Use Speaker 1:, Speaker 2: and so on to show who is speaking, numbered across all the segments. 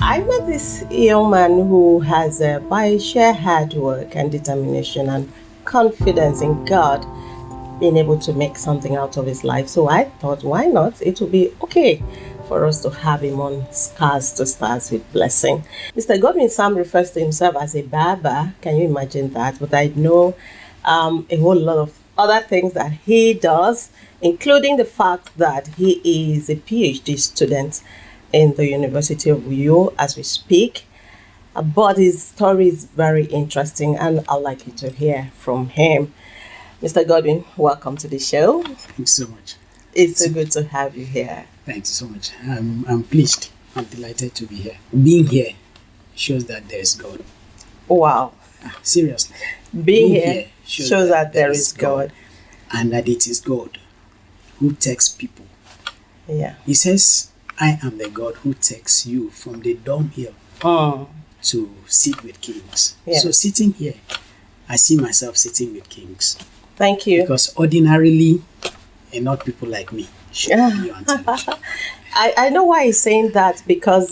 Speaker 1: I met this young man who has, by sheer hard work and determination and confidence in God, been able to make something out of his life. So I thought, why not? It would be okay for us to have him on Scars to Stars with Blessing. Mr. Godwin Sam refers to himself as a barber. Can you imagine that? But I know a whole lot of other things that he does, including the fact that he is a PhD student in the University of Uyo as we speak. But his story is very interesting, and I'd like you to hear from him. Mr. Godwin, welcome to the show.
Speaker 2: Thanks so much.
Speaker 1: It's so good to have you here.
Speaker 2: Thanks so much. I'm pleased. I'm delighted to be here. Being here shows that there is God.
Speaker 1: Wow.
Speaker 2: Seriously.
Speaker 1: Being here shows that there is God.
Speaker 2: And that it is God who takes people.
Speaker 1: Yeah.
Speaker 2: He says, I am the God who takes you from the dunghill to sit with kings.
Speaker 1: Yeah.
Speaker 2: So sitting here, I see myself sitting with kings.
Speaker 1: Thank you.
Speaker 2: Because ordinarily, and not people like me, should be on television.
Speaker 1: I know why he's saying that, because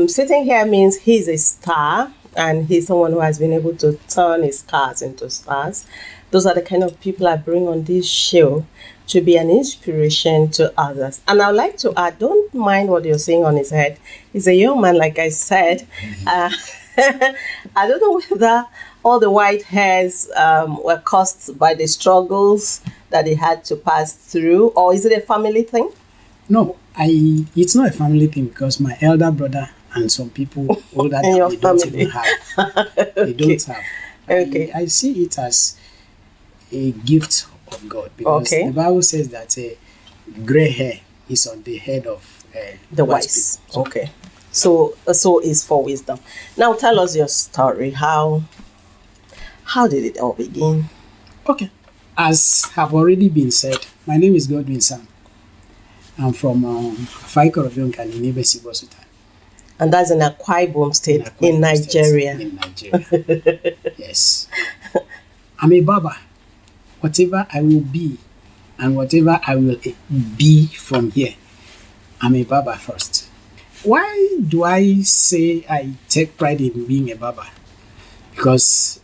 Speaker 1: sitting here means he's a star and he's someone who has been able to turn his scars into stars. Those are the kind of people I bring on this show to be an inspiration to others. And I'd like to add, don't mind what you're saying on his head. He's a young man, like I said. I don't know whether all the white hairs were caused by the struggles that he had to pass through, or is it a family thing?
Speaker 2: No, it's not a family thing, because my elder brother and some people older than me don't even have. They don't have.
Speaker 1: Okay.
Speaker 2: I see it as a gift of God, because the Bible says that gray hair is on the head of
Speaker 1: the wise. Okay. So is for wisdom. Now tell us your story. How did it all begin?
Speaker 2: Okay. As have already been said, my name is Godwin Sam. I'm from Faikorovion Kalinebe Sibosuta.
Speaker 1: And that's in Akwa Ibom State in Nigeria.
Speaker 2: In Nigeria. Yes. I'm a barber. Whatever I will be and whatever I will be from here, I'm a barber first. Why do I say I take pride in being a barber? Because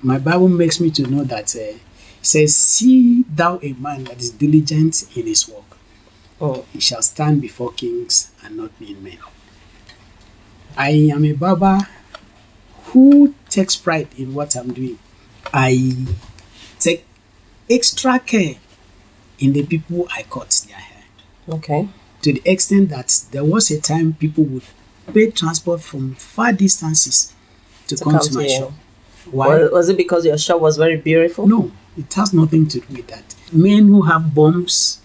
Speaker 2: my Bible makes me to know that it says, see thou a man that is diligent in his work. He shall stand before kings and not be men. I am a barber who takes pride in what I'm doing. I take extra care in the people I cut their hair.
Speaker 1: Okay.
Speaker 2: To the extent that there was a time people would pay transport from far distances to come to my shop. Why?
Speaker 1: Was it because your shop was very beautiful?
Speaker 2: No, it has nothing to do with that. Men who have bumps,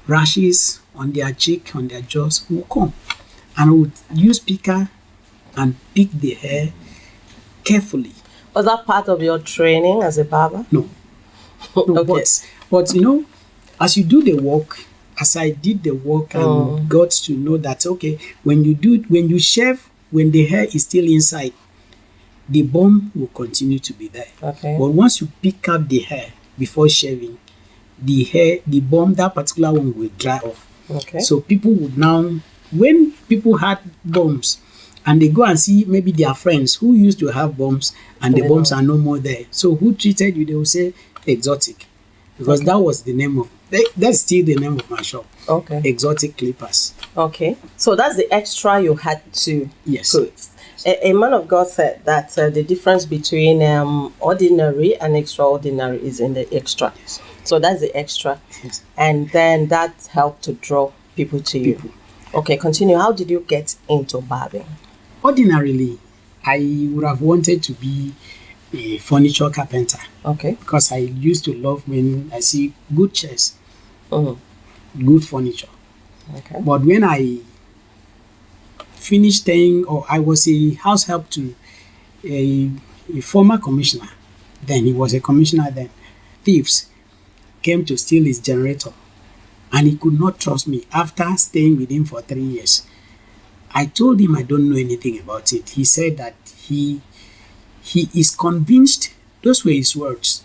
Speaker 2: rashes on their cheek, on their jaws, will come and would use picker and pick the hair carefully.
Speaker 1: Was that part of your training as a barber?
Speaker 2: No.
Speaker 1: Okay.
Speaker 2: But as you do the work, as I did the work and got to know that, okay, when you shave, when the hair is still inside, the bump will continue to be there.
Speaker 1: Okay.
Speaker 2: But once you pick up the hair before shaving, the bump, that particular one will dry off.
Speaker 1: Okay.
Speaker 2: So people would now, when people had bumps and they go and see maybe their friends who used to have bumps and the bumps are no more there. So who treated you? They will say exotic. Because that was the name of, that's still the name of my shop.
Speaker 1: Okay.
Speaker 2: Exotic Clippers.
Speaker 1: Okay. So that's the extra you had to put. A man of God said that the difference between ordinary and extraordinary is in the extra.
Speaker 2: Yes.
Speaker 1: So that's the extra.
Speaker 2: Yes.
Speaker 1: And then that helped to draw people to you. Okay, continue. How did you get into barbing?
Speaker 2: Ordinarily, I would have wanted to be a furniture carpenter.
Speaker 1: Okay.
Speaker 2: Because I used to love when I see good chairs, good furniture.
Speaker 1: Okay.
Speaker 2: But when I finished staying, or I was a house help to a former commissioner, then he was a commissioner then, thieves came to steal his generator and he could not trust me after staying with him for 3 years. I told him I don't know anything about it. He said that he is convinced, those were his words,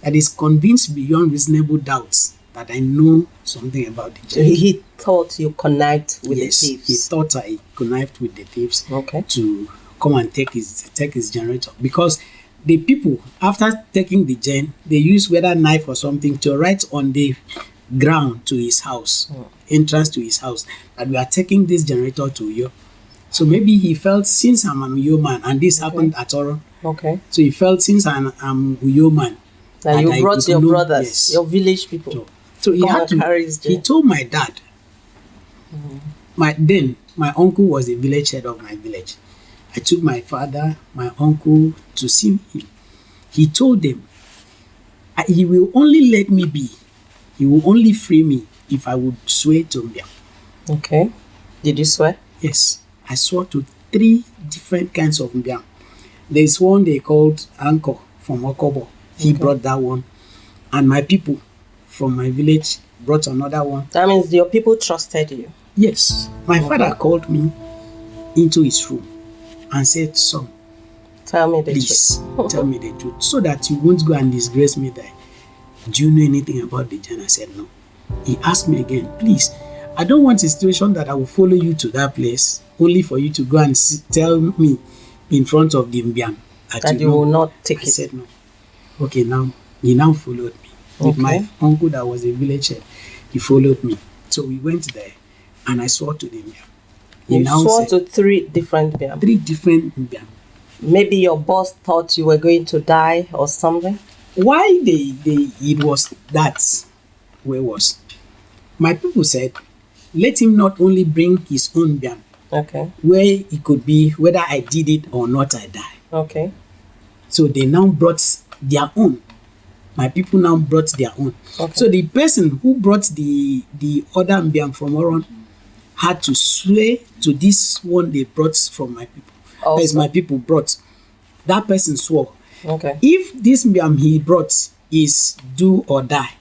Speaker 2: that is convinced beyond reasonable doubts that I know something about the
Speaker 1: So he thought you connived with
Speaker 2: yes,
Speaker 1: the thieves.
Speaker 2: he thought I connived with the thieves
Speaker 1: Okay.
Speaker 2: to come and take his generator, because the people, after taking the gen, they use whether knife or something to write on the ground to his house, entrance to his house, that we are taking this generator to you. So maybe he felt, since I'm an Uyo man, and this happened at Oro,
Speaker 1: Okay.
Speaker 2: so he felt, since I'm Uyo man,
Speaker 1: Now you
Speaker 2: I
Speaker 1: brought
Speaker 2: could
Speaker 1: your
Speaker 2: know-
Speaker 1: brothers,
Speaker 2: yes.
Speaker 1: your village people.
Speaker 2: So he
Speaker 1: Come
Speaker 2: had
Speaker 1: and
Speaker 2: to.
Speaker 1: carry his
Speaker 2: He
Speaker 1: gen.
Speaker 2: told my dad. My uncle was the village head of my village. I took my father, my uncle to see him. He told them, he will only let me be. He will only free me if I would swear to him.
Speaker 1: Okay. Did you swear?
Speaker 2: Yes, I swore to 3 different kinds of mbiam. There's one they called Anko from Okobo. He brought that one. And my people from my village brought another one.
Speaker 1: That means your people trusted you.
Speaker 2: Yes. My father called me into his room and said, son,
Speaker 1: Tell me the
Speaker 2: please tell me the truth, so that you won't go and disgrace me there. Do you know anything about the gen? I said no. He asked me again, please, I don't want a situation that I will follow you to that place only for you to go and tell me in front of the Mbiam
Speaker 1: that you will not take
Speaker 2: I
Speaker 1: it.
Speaker 2: said no. Okay, now he now followed me with my uncle that was a village head. He followed me, so we went there, and I swore to the Mbiam. He
Speaker 1: You
Speaker 2: now
Speaker 1: swore
Speaker 2: said
Speaker 1: to 3 different Biam.
Speaker 2: 3 different Mbiam.
Speaker 1: Maybe your boss thought you were going to die or something.
Speaker 2: Why it was that way was, my people said, let him not only bring his own Biam,
Speaker 1: Okay.
Speaker 2: where it could be whether I did it or not, I die.
Speaker 1: Okay.
Speaker 2: So they now brought their own. My people now brought their own.
Speaker 1: Okay.
Speaker 2: So the person who brought the other Mbiam from Oron had to swear to this one they brought from my people.
Speaker 1: Also.
Speaker 2: As my people brought, that person swore.
Speaker 1: Okay.
Speaker 2: If this Mbiam he brought is do or die,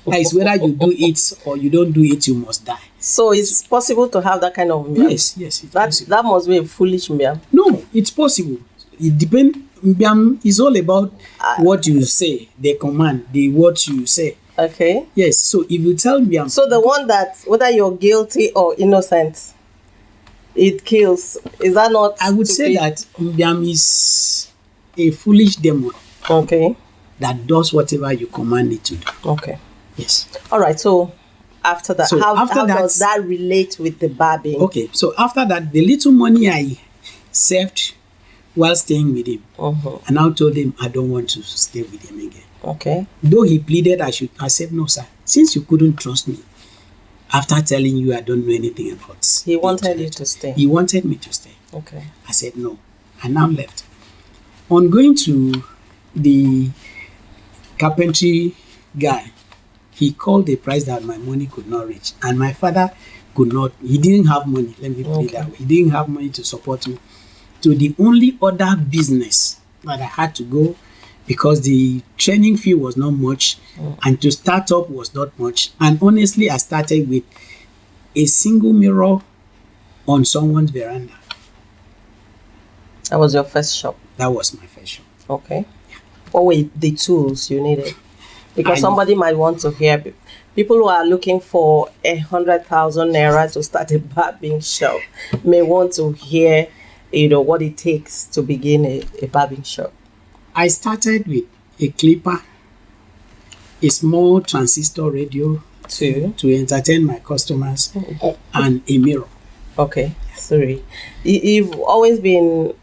Speaker 2: that is whether you do it or you don't do it, you must die.
Speaker 1: So it's possible to have that kind of Mbiam?
Speaker 2: Yes, it's possible.
Speaker 1: That must be a foolish Mbiam.
Speaker 2: No, it's possible. It depends. Mbiam is all about what you say, the command, the what you say.
Speaker 1: Okay.
Speaker 2: Yes, so if you tell Mbiam,
Speaker 1: So the one that, whether you're guilty or innocent, it kills. Is that not
Speaker 2: I would say
Speaker 1: stupid?
Speaker 2: that Mbiam is a foolish demon
Speaker 1: Okay.
Speaker 2: that does whatever you command it to do.
Speaker 1: Okay.
Speaker 2: Yes.
Speaker 1: All right. So after that,
Speaker 2: So
Speaker 1: how
Speaker 2: after that-
Speaker 1: does that relate with the barbing?
Speaker 2: Okay, so after that, the little money I saved while staying with him, I now told him I don't want to stay with him again.
Speaker 1: Okay.
Speaker 2: Though he pleaded I said, no, sir, since you couldn't trust me, after telling you I don't know anything about
Speaker 1: He
Speaker 2: the
Speaker 1: wanted you
Speaker 2: internet,
Speaker 1: to stay.
Speaker 2: He wanted me to stay.
Speaker 1: Okay.
Speaker 2: I said no. I now left. On going to the carpentry guy, he called the price that my money could not reach. And my father could not, he didn't have money, let me put it that way. He didn't have money to support me. To the only other business that I had to go, because the training fee was not much and to start up was not much. And honestly, I started with a single mirror on someone's veranda.
Speaker 1: That was your first shop.
Speaker 2: That was my first shop.
Speaker 1: Okay. What were the tools you needed? Because
Speaker 2: I-
Speaker 1: somebody might want to hear. People who are looking for 100,000 naira to start a barbing shop may want to hear, what it takes to begin a barbing shop.
Speaker 2: I started with a clipper, a small transistor radio
Speaker 1: Two.
Speaker 2: to entertain my customers, and a mirror.
Speaker 1: Okay. 3. You've always been,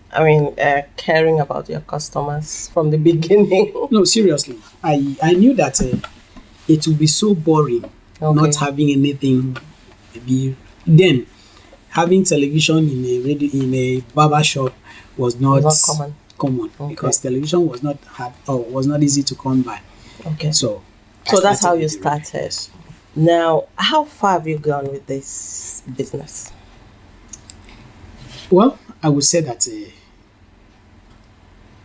Speaker 1: caring about your customers from the beginning.
Speaker 2: No, seriously, I knew that it would be so boring not having anything. Then having television in a radio, in a barber shop was not common because television was not hard or was not easy to come by.
Speaker 1: Okay.
Speaker 2: So
Speaker 1: that's how you
Speaker 2: with the radio.
Speaker 1: started. Now, how far have you gone with this business?
Speaker 2: Well, I would say that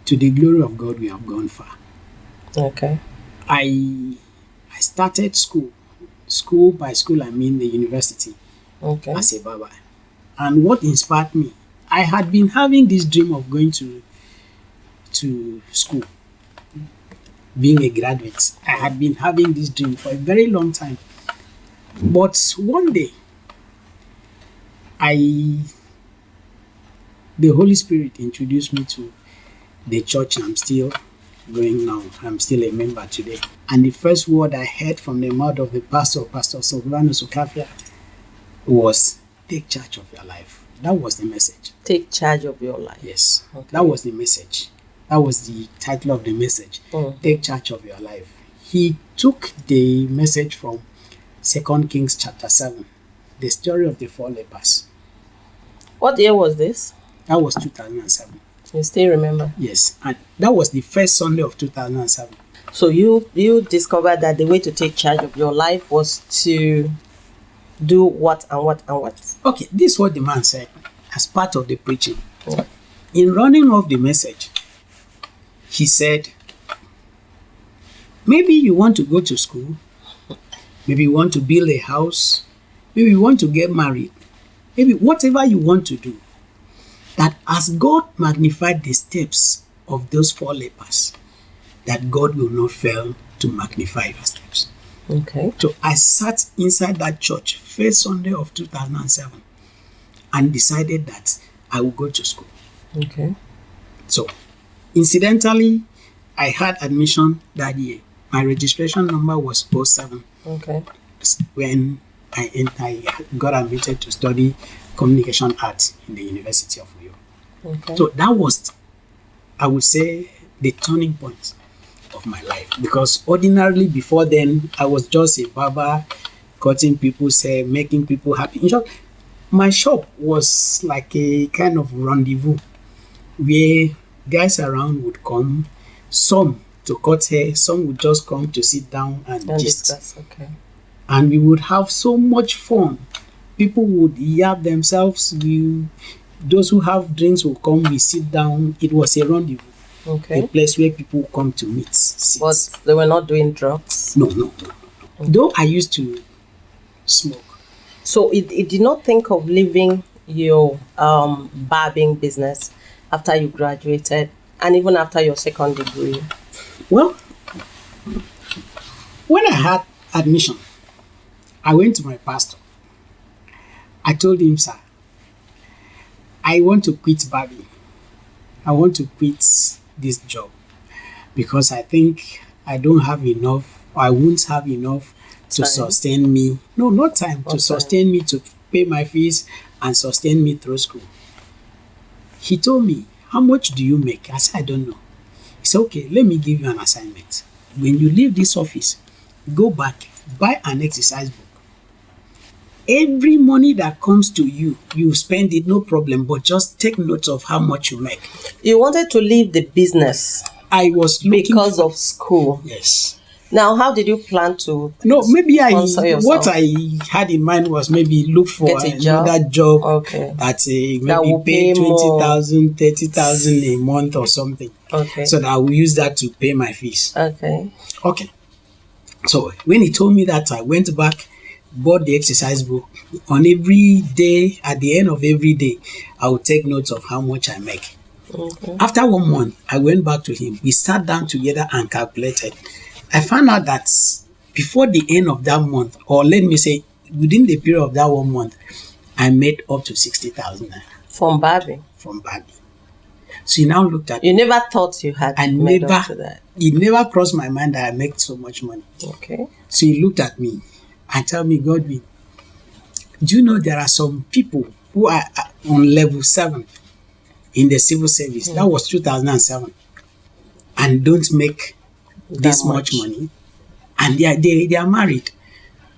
Speaker 2: to the glory of God, we have gone far.
Speaker 1: Okay.
Speaker 2: I started school. School, by school, I mean the university,
Speaker 1: Okay.
Speaker 2: as a barber. And what inspired me, I had been having this dream of going to school. being a graduate. I had been having this dream for a very long time. But one day, the Holy Spirit introduced me to the church I'm still going now. I'm still a member today. And the first word I heard from the mouth of the pastor, Pastor Silvanus Okafia, was, take charge of your life. That was the message.
Speaker 1: Take charge of your life.
Speaker 2: Yes.
Speaker 1: Okay.
Speaker 2: That was the message. That was the title of the message. Take charge of your life. He took the message from 2 Kings chapter 7, the story of the 4 lepers.
Speaker 1: What year was this?
Speaker 2: That was 2007.
Speaker 1: You still remember?
Speaker 2: Yes. And that was the first Sunday of 2007.
Speaker 1: So you discovered that the way to take charge of your life was to do what and what and what?
Speaker 2: Okay, this is what the man said as part of the preaching. In running off the message, he said, maybe you want to go to school, maybe you want to build a house, maybe you want to get married, maybe whatever you want to do, that as God magnified the steps of those 4 lepers, that God will not fail to magnify your steps.
Speaker 1: Okay.
Speaker 2: So I sat inside that church first Sunday of 2007 and decided that I will go to school.
Speaker 1: Okay.
Speaker 2: So incidentally, I had admission that year. My registration number was 07.
Speaker 1: Okay.
Speaker 2: When I got admitted to study communication arts in the University of Uyo.
Speaker 1: Okay.
Speaker 2: So that was, I would say, the turning point of my life, because ordinarily before then I was just a barber, cutting people's hair, making people happy. In short, my shop was like a kind of rendezvous where guys around would come, some to cut hair, some would just come to sit down and gist.
Speaker 1: Discuss. Okay.
Speaker 2: And we would have so much fun. People would yab themselves. Those who have drinks will come, we sit down. It was a rendezvous.
Speaker 1: Okay.
Speaker 2: A place where people come to meet. Sit.
Speaker 1: But they were not doing drugs?
Speaker 2: No. Though I used to smoke.
Speaker 1: So it did not think of leaving your barbing business after you graduated and even after your second degree?
Speaker 2: Well, when I had admission, I went to my pastor. I told him, sir, I want to quit barbing. I want to quit this job because I think I don't have enough, or I won't have enough to sustain me. No, not time. To sustain me, to pay my fees and sustain me through school. He told me, how much do you make? I said, I don't know. He said, okay, let me give you an assignment. When you leave this office, go back, buy an exercise book. Every money that comes to you, you spend it, no problem, but just take note of how much you make.
Speaker 1: You wanted to leave the business
Speaker 2: I was looking
Speaker 1: because of school.
Speaker 2: Yes.
Speaker 1: Now, how did you plan to
Speaker 2: No, maybe
Speaker 1: sponsor yourself?
Speaker 2: what I had in mind was maybe look for
Speaker 1: Get a job?
Speaker 2: another job
Speaker 1: Okay.
Speaker 2: that maybe
Speaker 1: will
Speaker 2: pay
Speaker 1: pay more.
Speaker 2: 20,000, 30,000 a month or something.
Speaker 1: Okay.
Speaker 2: So that I will use that to pay my fees.
Speaker 1: Okay.
Speaker 2: Okay. So when he told me that, I went back, bought the exercise book. On every day, at the end of every day, I would take notes of how much I make.
Speaker 1: Okay.
Speaker 2: After 1 month, I went back to him. We sat down together and calculated. I found out that before the end of that month, or let me say, within the period of that 1 month, I made up to 60,000 naira
Speaker 1: From barbing?
Speaker 2: from barbing. So he now looked at
Speaker 1: You never thought you had made up to that?
Speaker 2: It never crossed my mind that I make so much money.
Speaker 1: Okay.
Speaker 2: So he looked at me and told me, Godwin, do you know there are some people who are on level 7 in the civil service? That was 2007. And don't make this much money. And they are married.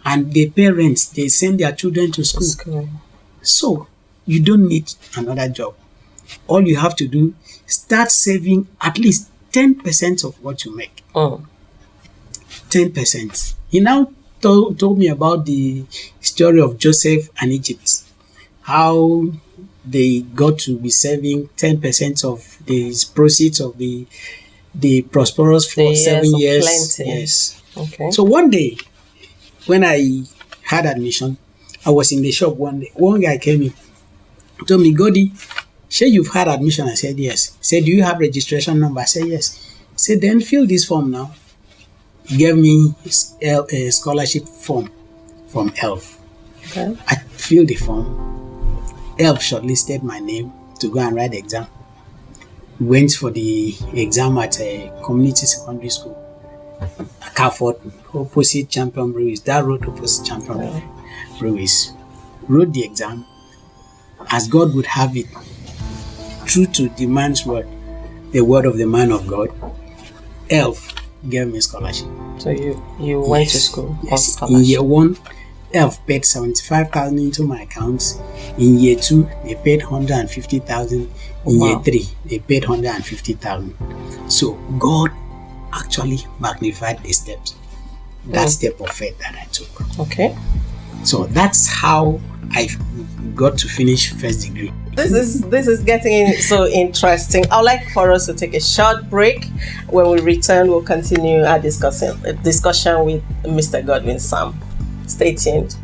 Speaker 2: And their parents, they send their children to school. So you don't need another job. All you have to do, start saving at least 10% of what you make. 10%. He now told me about the story of Joseph and Egypt. How they got to be saving 10% of the proceeds of the prosperous for 7 years.
Speaker 1: Plenty.
Speaker 2: Yes.
Speaker 1: Okay.
Speaker 2: So one day, when I had admission, I was in the shop one day. One guy came in, told me, Godi, sure you've had admission? I said, yes. He said, do you have registration number? I said, yes. He said, then fill this form now. gave me a scholarship form from ELF.
Speaker 1: Okay.
Speaker 2: I filled the form. ELF shortlisted my name to go and write the exam. Went for the exam at a community secondary school, Carford, opposite Champion Breweries. That road opposite Champion Breweries. Wrote the exam as God would have it, true to the man's word, the word of the man of God. ELF gave me a scholarship.
Speaker 1: So you went to school on
Speaker 2: Yes.
Speaker 1: scholarship.
Speaker 2: In year 1, ELF paid 75,000 into my accounts. In year 2, they paid 150,000. In year 3, they paid 150,000. So God actually magnified the steps. That step of faith that I took.
Speaker 1: Okay.
Speaker 2: So that's how I got to finish first degree.
Speaker 1: This is getting so interesting. I'd like for us to take a short break. When we return, we'll continue our discussion with Mr. Godwin Sam. Stay tuned.